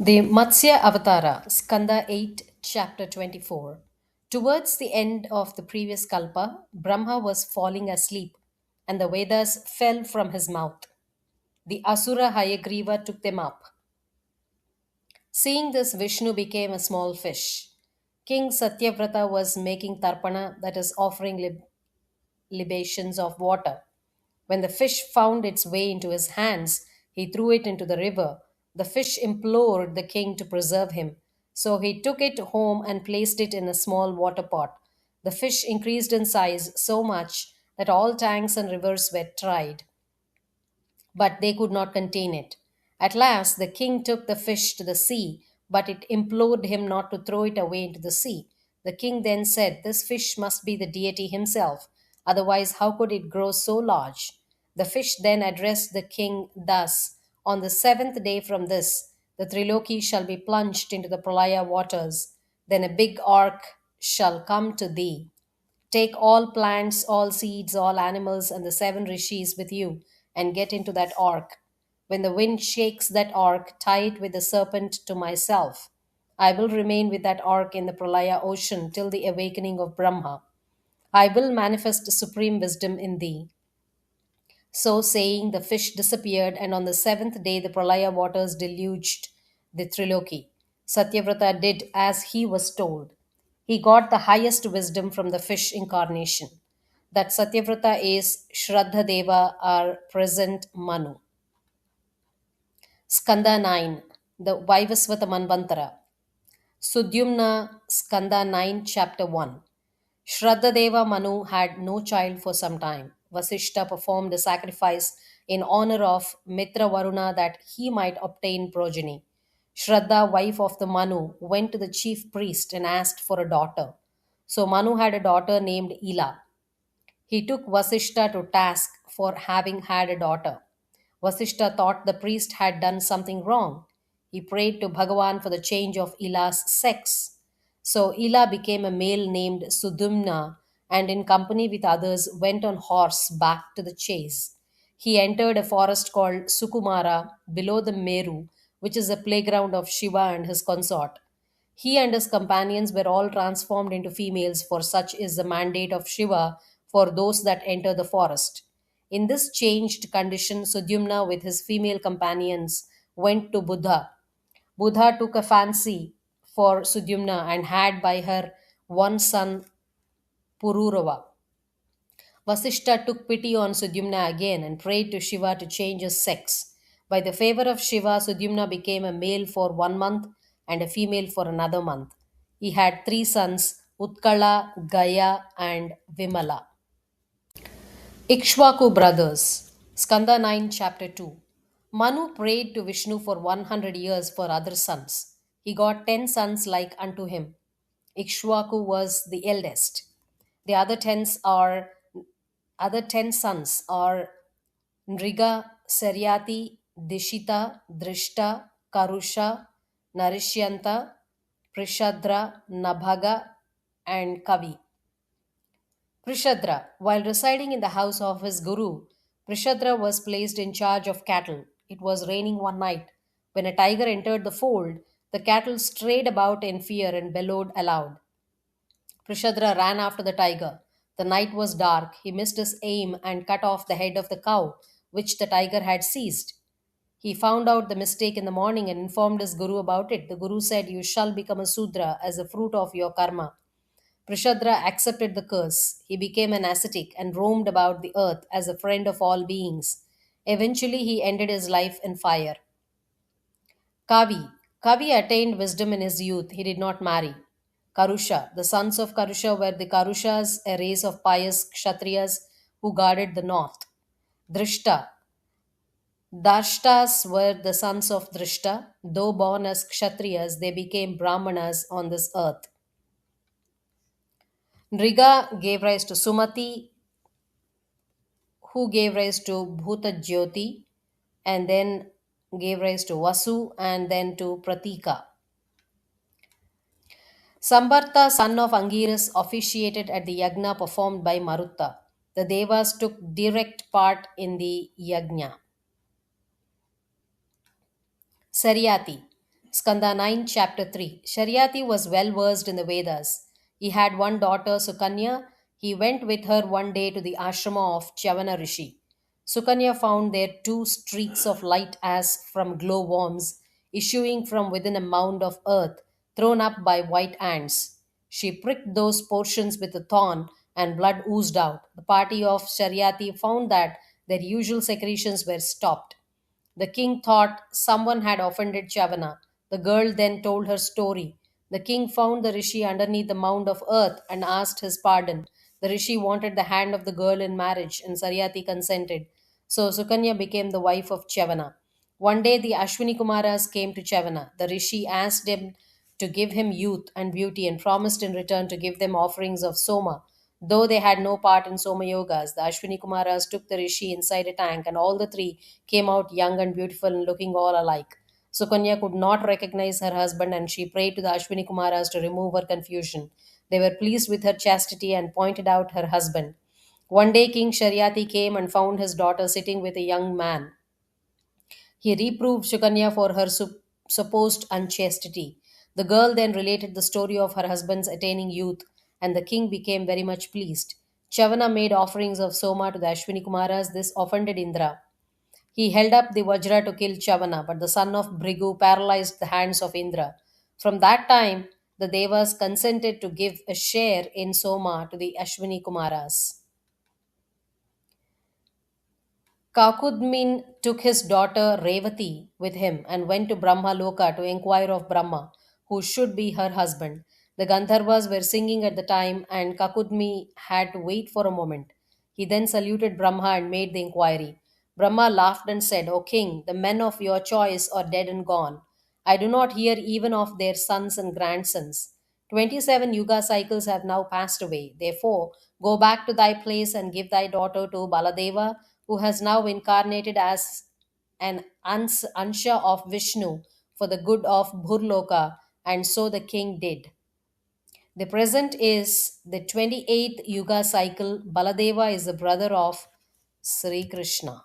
The Matsya Avatara, Skanda 8, Chapter 24. Towards the end of the previous Kalpa, Brahma was falling asleep, and the Vedas fell from his mouth. The Asura Hayagriva took them up. Seeing this, Vishnu became a small fish. King Satyavrata was making tarpana, that is, offering libations of water. When the fish found its way into his hands, he threw it into the river. The fish implored the king to preserve him, so he took it home and placed it in a small water pot. The fish increased in size so much that all tanks and rivers were tried, but they could not contain it. At last, the king took the fish to the sea, but it implored him not to throw it away into the sea. The king then said, "This fish must be the deity himself, otherwise, how could it grow so large?" The fish then addressed the king thus: "On the seventh day from this, the Triloki shall be plunged into the Pralaya waters. Then a big ark shall come to thee. Take all plants, all seeds, all animals, and the seven rishis with you, and get into that ark. When the wind shakes that ark, tie it with the serpent to myself. I will remain with that ark in the Pralaya ocean till the awakening of Brahma. I will manifest supreme wisdom in thee." So saying, the fish disappeared, and on the seventh day the Pralaya waters deluged the Triloki. Satyavrata did as he was told. He got the highest wisdom from the fish incarnation. That Satyavrata is Shraddha Deva or present Manu. Skanda 9, the Vaivasvata Manvantara. Sudyumna, Skanda 9, Chapter 1. Shraddadeva Manu had no child for some time. Vasishta performed a sacrifice in honor of Mitra Varuna that he might obtain progeny. Shraddha, wife of the Manu, went to the chief priest and asked for a daughter. So Manu had a daughter named Ila. He took Vasishta to task for having had a daughter. Vasishta thought the priest had done something wrong. He prayed to Bhagavan for the change of Ila's sex. So Ila became a male named Sudumna and, in company with others, went on horse back to the chase. He entered a forest called Sukumara below the Meru, which is a playground of Shiva and his consort. He and his companions were all transformed into females, for such is the mandate of Shiva for those that enter the forest. In this changed condition, Sudyumna with his female companions went to Buddha. Buddha took a fancy for Sudyumna and had by her one son, Pururava. Vasishta took pity on Sudyumna again and prayed to Shiva to change his sex. By the favor of Shiva, Sudyumna became a male for 1 month and a female for another month. He had three sons, Utkala, Gaya, and Vimala. Ikshvaku brothers, Skanda 9, Chapter 2. Manu prayed to Vishnu for 100 years for other sons. He got 10 sons like unto him. Ikshvaku was the eldest. The other 10 sons are Nriga, Saryati, Dishita, Drishta, Karusha, Narishyanta, Prishadra, Nabhaga, and Kavi. Prishadra, while residing in the house of his guru, Prishadra was placed in charge of cattle. It was raining one night. When a tiger entered the fold, the cattle strayed about in fear and bellowed aloud. Prishadra ran after the tiger. The night was dark. He missed his aim and cut off the head of the cow, which the tiger had seized. He found out the mistake in the morning and informed his guru about it. The guru said, "You shall become a Sudra as a fruit of your karma." Prishadra accepted the curse. He became an ascetic and roamed about the earth as a friend of all beings. Eventually, he ended his life in fire. Kavi. Kavi attained wisdom in his youth. He did not marry. Karusha. The sons of Karusha were the Karushas, a race of pious Kshatriyas who guarded the north. Drishta. Darshtas were the sons of Drishta. Though born as Kshatriyas, they became Brahmanas on this earth. Nriga gave rise to Sumati, who gave rise to Bhuta Jyoti, and then gave rise to Vasu, and then to Pratika. Sambarta, son of Angiras, officiated at the yagna performed by Marutta. The Devas took direct part in the yagna. Saryati. Skanda 9, Chapter 3. Sharyati was well versed in the Vedas. He had one daughter, Sukanya. He went with her one day to the ashrama of Chavana Rishi. Sukanya found there two streaks of light as from glowworms issuing from within a mound of earth thrown up by white ants. She pricked those portions with a thorn and blood oozed out. The party of Sharyati found that their usual secretions were stopped. The king thought someone had offended Chavana. The girl then told her story. The king found the rishi underneath the mound of earth and asked his pardon. The rishi wanted the hand of the girl in marriage, and Saryati consented. So Sukanya became the wife of Chavana. One day the Ashwini Kumaras came to Chavana. The rishi asked him to give him youth and beauty and promised in return to give them offerings of Soma. Though they had no part in Soma Yogas, the Ashwini Kumaras took the rishi inside a tank, and all the three came out young and beautiful and looking all alike. Sukanya could not recognize her husband, and she prayed to the Ashwini Kumaras to remove her confusion. They were pleased with her chastity and pointed out her husband. One day, King Sharyati came and found his daughter sitting with a young man. He reproved Sukanya for her supposed unchastity. The girl then related the story of her husband's attaining youth, and the king became very much pleased. Chavana made offerings of Soma to the Ashwini Kumaras. This offended Indra. He held up the Vajra to kill Chavana, but the son of Brigu paralyzed the hands of Indra. From that time, the Devas consented to give a share in Soma to the Ashwini Kumaras. Kakudmin took his daughter Revati with him and went to Brahma Loka to inquire of Brahma, who should be her husband. The Gandharvas were singing at the time, and Kakudmi had to wait for a moment. He then saluted Brahma and made the inquiry. Brahma laughed and said, O king, the men of your choice are dead and gone. I do not hear even of their sons and grandsons. 27 yuga cycles have now passed away. Therefore, go back to thy place and give thy daughter to Baladeva, who has now incarnated as an Ansha of Vishnu for the good of Bhurloka, and so the king did. The present is the 28th Yuga cycle. Baladeva is the brother of Sri Krishna.